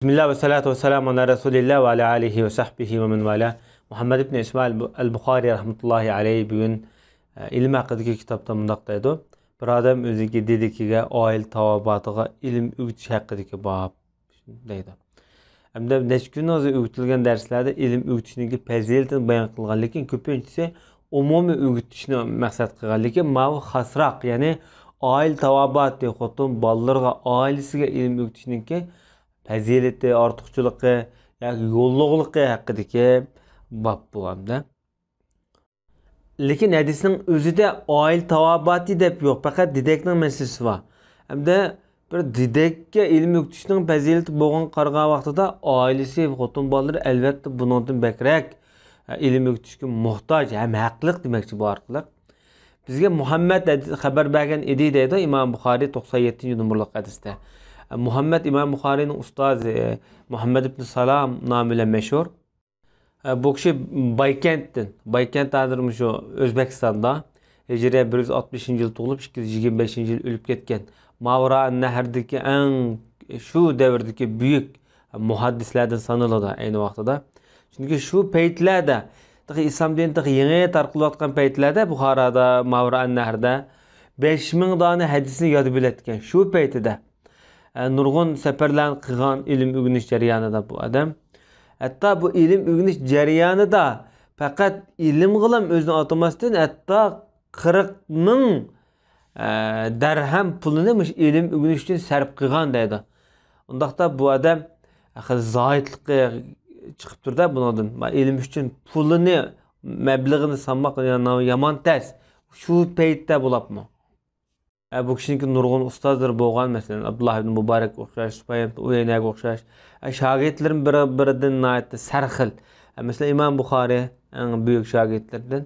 Bismillah ve salatu ve selamu ala Resulillah ve ala alihi ve sahbihi ve men vala. Muhammed ibn İsmail el-Bukhari rahmetullahi aleyhi bugün ilim hakkındaki kitapta mundaqdaydı. Bir adam özüge dedikiga oil tavabatıga ilim öğütüş hakkındaki bab deydi. Hamda neç gün o'zi öğütülgen derslerde ilim öğütüşniki fazilatini bayon qilgan, lekin ko'pinchisi umumiy öğütüşni maqsad qilgan, lekin mavu xasraq, ya'ni oil tavabat de xotin bolalarga oilasiga ilim öğütüşniki fazilati, ortiqchiligi yoki yo'lliqligi haqidagi bab bo'ladi. Lekin hadisning o'zida oil tavobati deb yo'q, faqat didakning masalasi bor. Hamda bir didakka ilm o'qitishning fazilati bo'lgan qarg'a vaqtida oilasi, xotin bolalari albatta bundan bakrak ilm o'qitishga muhtoj, ham haqliq demoqchi bu orqali. Bizga Muhammad xabar bergan edi deydi Imom Buxoriy 97-numurlik hadisda. Muhammed İmam Buxori'nin ustozi Muhammad ibn Salam nomi bilan mashhur. Bu kishi Baykent hozir shu O'zbekistonda Hijriy 160-yil tug'ilib 225-yil o'lib ketgan. Mavra an-Nahrdagi eng shu davrdagi buyuk muhaddislardan sanaladi ayni vaqtida. Chunki shu paytlarda islom dini yangi tarqalayotgan paytlarda Buxoroda Mavra an-Nahrda 5000 dona hadisni yod biletgan. Shu paytida nurg'un safarlarni qilgan ilm o'rganish jarayonida bu odam. Hatta bu ilm o'rganish jarayonida faqat ilm g'ilam o'zini atamasdan hatta 40 ming dirham pulini ilm o'rganish uchun sarf qilgan deydi. Undaqda bu odam zoidlikqa chiqib turdi bundan. Ilm uchun pulini, mablag'ini sanmoq yomon tez. Shu paytda bo'libmi? Bu kishiniki nurg'un ustozlar bo'lgan, masalan Abdullah ibn Mubarak o'xshash, Sufyan ibn Uyaynaga o'xshash shogirdlarim biridan nihoyatda sarxil. Masalan Imom Buxoriy eng buyuk shogirdlardan.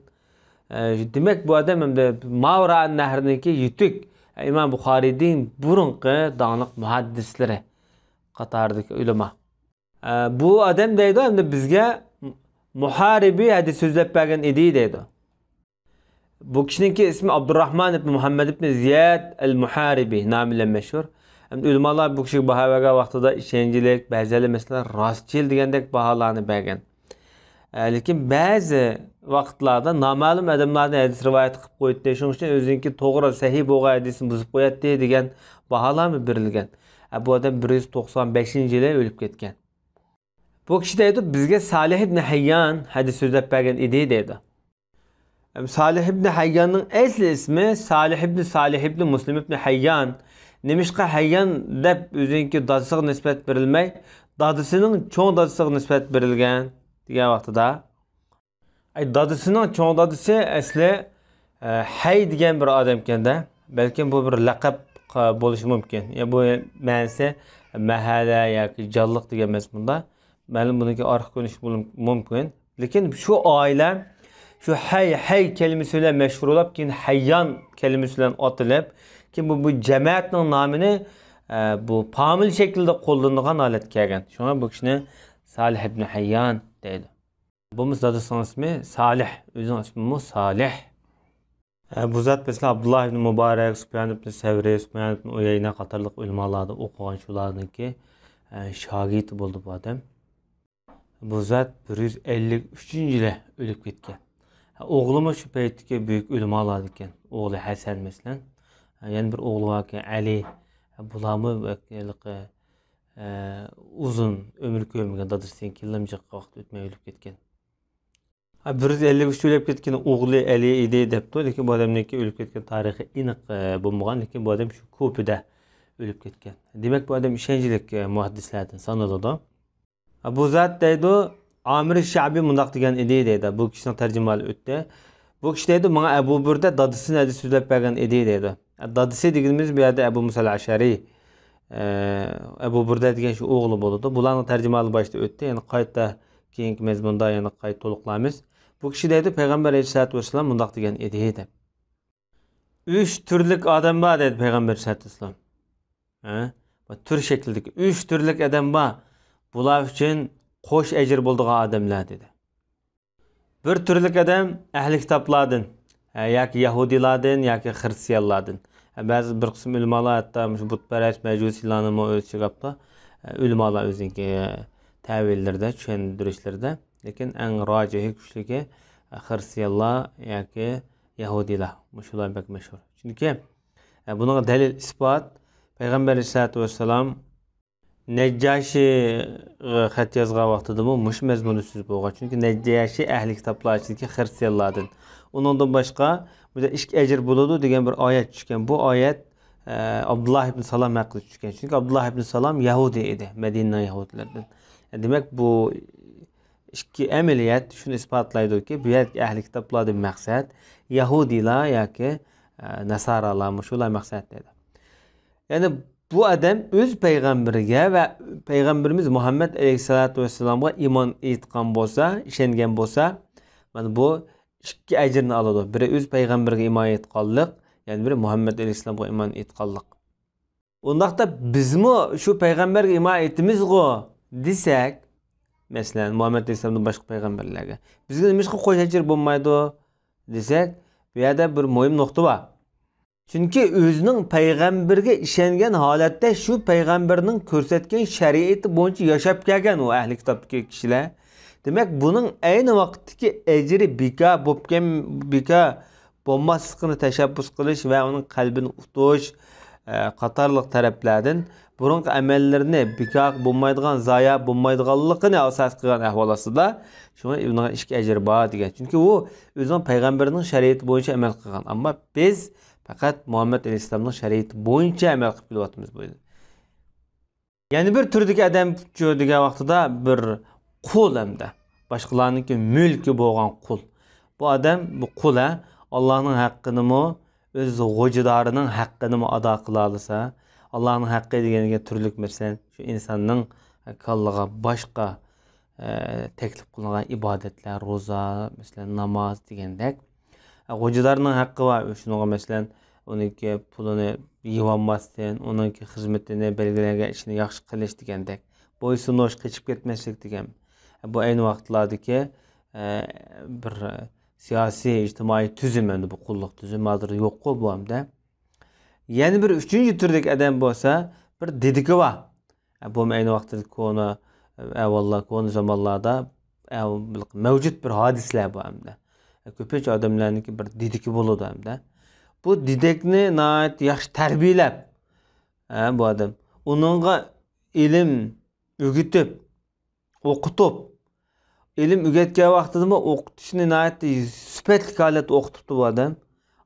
Demak bu odam hamda Mavra an-Nahrniki yutuk Imom Buxoriyning burunqi doniq muhaddislari qatoridagi ulamo. Bu odam deydi hamda bizga muharibi hadis so'zlab bergan edi deydi. Bu kishiniki ismi Abdurrahman ibn Muhammad ibn Ziyad el-Muharibi nomi bilan mashhur. Ulamolar bu kishiga baho bergan vaqtida ishonchlik, ba'zilar masalan rostchil degandek baholarni bergan. Lekin ba'zi vaqtlarda noma'lum odamlarning hadis rivoyat qilib qo'ydi. Shuning uchun o'ziniki to'g'ri, sahih bo'lgan hadisni buzib qo'yadi degan baholarmi berilgan. Bu odam 195-yilda o'lib ketgan. Bu kishi deydi bizga Salih ibn Hayyan hadis so'zlab bergan edi deydi. Salih ibn Hayyan'ın asli ismi Salih ibn Muslim ibn Hayyan. Nemişqa Hayyan deb o'ziniki dadisiga nisbat berilmay, dadisining cho'ng dadisiga nisbat berilgan degan vaqtida. Dadisining cho'ng dadisi asli Hay degan bir odam ekanda, balkim bu bir laqab bo'lishi mumkin. Bu ma'nosi mahala yoki jonliq degan mazmunda. Ma'lum buniki orqa ko'rish mumkin. Lekin shu oila şu hay kelimesi bilan mashhur bo'lib, keyin Hayyan kelimesi bilan otilib, keyin bu jamoatning nomini bu famil shaklida qo'llanilgan holat kelgan. Shunga bu kishini Salih ibn Hayyan deydi. Bu dadasining ismi Salih, o'zining ismi Salih. Bu zot mesela Abdullah ibn Mubarak, Sufyan ibn Savri, Sufyan ibn Uyayna qatorliq ulamolarda o'qigan shularniki shogirdi bo'ldi bu odam. Bu zot 153-yilda o'lib ketgan. Oğluma şu paytdagi büyük ulamolar ekan. Oğlu Hasan mesela. Yani bir oğlu var ki Ali. Bularni uzun ömür ko'rmagan dadasidan kelinimcha vaqt o'tmay o'lib ketgan. 153 o'lib ketgan o'g'li Ali edi debdi, lekin bu odamniki o'lib ketgan tarixi aniq bo'lmagan, lekin bu odam shu ko'pida o'lib ketgan. Demak bu odam ishonchli muhaddislardan sanaladi. Bu zot deydi Amir Şabi mundaq degan edi deydi. Bu kishining tarjimali o'tdi. Bu kishi deydi, "Menga Abu Burda dadisini hadis so'zlab bergan edi" deydi. Dadisi deganimiz bu yerda Abu Musa al-Ashari, Abu Burda degan shu o'g'li bo'ladi. Bularning tarjimali boshda o'tdi. Ya'ni qayta keyingi mazmunda yana qayta to'liqlaymiz. Bu kishi deydi, Payg'ambar sollallohu alayhi vasallam mundaq degan edi deb. 3 turlik odam bor dedi Payg'ambar sollallohu alayhi vasallam. Bu tur shaklidagi 3 turlik odam bor. Bular uchun qo'sh ajr bo'ldigan odamlar dedi. Bir turlik odam ahli kitoblardan, yoki yahudilardan yoki xristianlardan. Ba'zi bir qism ulamolar hatto shu butparast majusiylarni o'lchab qopdi. Ulamalar özünki təvillərdə, düşündürüşlərdə. Lakin ən racihi güclüki Hristiyanlar yoki Yahudilar. Muşular bək məşhur. Çünki bunun dəlil isbat Peyğəmbər Aleyhissalatu vesselam Neccaşi xət yazğan vaxtıda bu muş məzmunu söz bolğan. Çünki Neccaşi əhli kitablar içindəki Hristiyanlardan. Ondan başqa burada işk əcr buludu degan bir ayət düşkən. Bu ayət Abdullah ibn Salam haqqında düşkən. Çünki Abdullah ibn Salam Yahudi idi, Mədinə Yahudilərdən. Demək bu iki əməliyyat şunu isbatlaydı ki, bu əhli kitablardan məqsəd Yahudilar yoki Nasaralar, muşular məqsəddir. Yəni bu adam öz peyğəmbərə və peyğəmbərimiz Muhammed Aleyhissalatu vesselam'a iman etqan bolsa, işengen bolsa, mana bu iki əcrini aladı. Biri öz peyğəmbərə iman etqanlıq, yəni biri Muhammed Aleyhisselam'a iman etqanlıq. Ondaqda bizmi şu peyğəmbərə iman etimiz go desək, məsələn Muhammed Aleyhisselam'dan başqa peyğəmbərlərə, bizə nimişqə qoş əcr bolmaydı desək, bu yerdə bir mühim nöqtə var. Çünki özünün peyğəmbərə işengen halatda şu peyğəmbərinin göstərdiyi şəriəti boyunca yaşab gələn o əhli kitabdakı kişilər. Demək bunun eyni vaxtdakı əcri bika bolmaslıqını təşəbbüs qilish və onun qəlbini utuş qatarlıq tərəflərdən bunun əməllərini bika bolmaydigan, zaya bolmaydiganlığını əsas qılğan əhvalasında şuna bunun işki əcri var degan. Çünki o özünün peyğəmbərinin şəriəti boyunca əməl qılğan. Amma biz faqat Muhammed Aleyhisselam'ın şəriəti boyunca əməl qılıb bilyapmiz bu. Yəni bir türdəki adam degan vaxtda bir qul hamda başqalarınınki mülkü bolğan qul. Bu adam bu qul Allah'ın haqqını mı öz qocudarının haqqını mı ada qıla alsa, Allah'ın haqqı degeniga türlük məsələn şu insanın kallığa başqa təklif qılınğan ibadətlər, roza, məsələn namaz degəndək qocudarının haqqı var. Şununğa məsələn onunki pulunu yığanmasdan, onunki xizmətini belgilənən işini yaxşı qilish degəndək. Boysunuş, keçib getməslik degən. Bu eyni vaxtlardakı bir siyasi, ictimai tüzüm bu qulluq tüzümü adı yox bu hamda. Yəni bir üçüncü türdəki adam bolsa bir dediki var. Bu eyni vaxtdakı konu evvallah konu zamanlarda mevcut bir hadislər bu hamda. Köpək adamlarınki bir dediki boludu hamda. Bu didekni nəhayət yaxşı tərbiyələb bu adam. Onunğa ilim ögütüb, oqutub, ilim ögətgən vaxtıda mı oqutuşunu nəhayət süpətlik halət oqutubdu bu adam.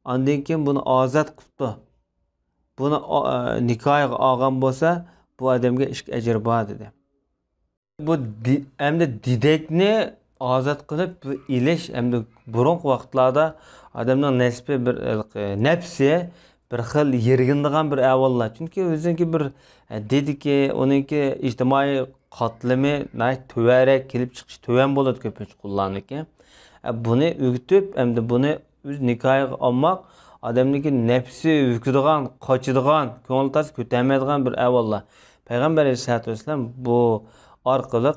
Ondan keyin bunu azad qıpdı. Bunu nikah ağam bolsa bu adamga ish əcr var dedi. Bu hamda didekni azad qilib ilish hamda burunqi vaqtlarda adamning nafsi bir xil yergindigan bir avvallar. Chunki o'ziniki bir dediki, uningki ijtimoiy qatlami tövrək kelib chiqish tövan bo'ladi ko'pincha qullarniki. Buni o'gitib, hamda buni o'z nikohiga olmoq adamniki nafsi o'kadigan, qochadigan, ko'ngil tas ko'tarmaydigan bir avvallar. Payg'ambar Aleyhissalatu vesselam bu orqali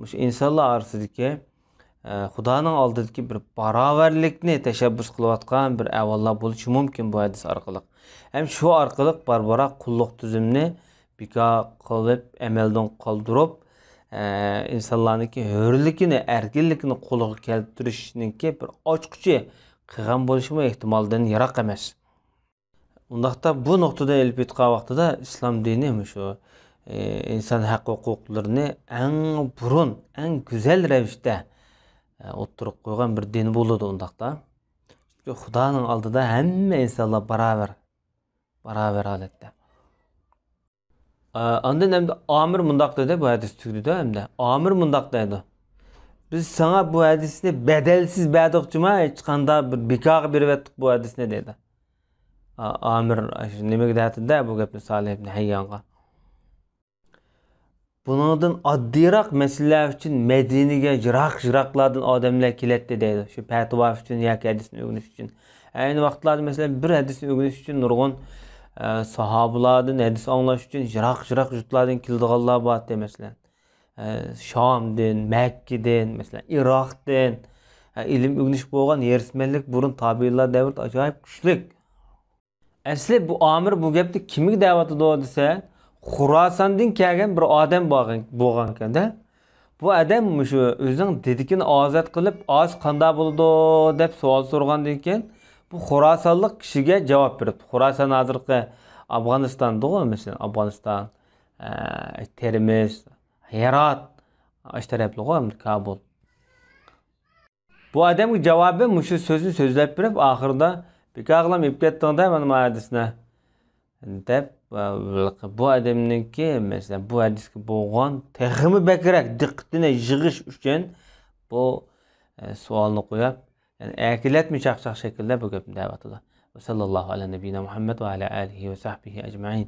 shu insonlar orasidagi Xudoning oldidagi bir barobarlikni tashabbus qilayotgan bir avvallar bo'lishi mumkin bu hadis orqali. Ham shu orqali barbara qulluq tuzumni bika qilib, amaldan qoldirib, insonlarningki hurlikini, erkinlikni qo'lga keltirishningki bir ochqichi qilgan bo'lishi ehtimoldan yiroq emas. Undaqda bu nuqtada elib etgan vaqtida islom dini shu inson haq huquqlarini eng burun, eng go'zal ravishda o'ttirib qo'ygan bir din bo'ladi undaqda. Chunki Xudoning oldida hamma insonlar barobar holatda. Ondan hamda Amir mundaq dedi bu hadis tugdida hamda. Amir mundaq dedi. Biz sana bu hadisni bedelsiz berdiqchimi, hech qanday bir bikoq berib etdik bu hadisni dedi. Amir nimaga deyatdi bu gapni Salih ibn Hayyonga. Bundan oddiyroq masalalar uchun Madinaga jiroq-jiroqlardan odamlar keladi deydi. Shu fatvo uchun yoki hadisni o'rganish uchun. Ayni vaqtlarda masalan bir hadisni o'rganish uchun nurg'un sahobalardan hadis anglash uchun jiroq-jiroq yurtlardan keladiganlar bor demaslar. Şam'dan, Mekke'den, mesela Irak'tan ilim öğreniş bo'lgan yerismenlik burun tabiilar davrida acayip güçlük. Asli bu Amir bu gapni kimga da'vat qildi desa, Xurasandan kelgan bir odam bo'lgan ekanda. Bu odam shu o'zining dedikini ozod qilib, oz qanday bo'ldi deb savol so'ragandan keyin bu Xurosonlik kishiga javob beribdi. Xuroson hozirgi Afg'onistonda, masalan, Afg'oniston, Termiz, Herat, ash taraflar, Kabul. Bu odamga javobi shu so'zni so'zlab berib, oxirida "Bekag'lam yeb ketdingda mana bu hadisni" deb bu odamningki, masalan, bu hadisga bo'lgan texmi bakrak diqqatini yig'ish uchun bu savolni qo'yib, ya'ni akilatmi chaqchaq shaklda bu gapni da'vat qildi. Sallallohu alayhi nabiyina Muhammad va ala alihi va sahbihi ajma'in.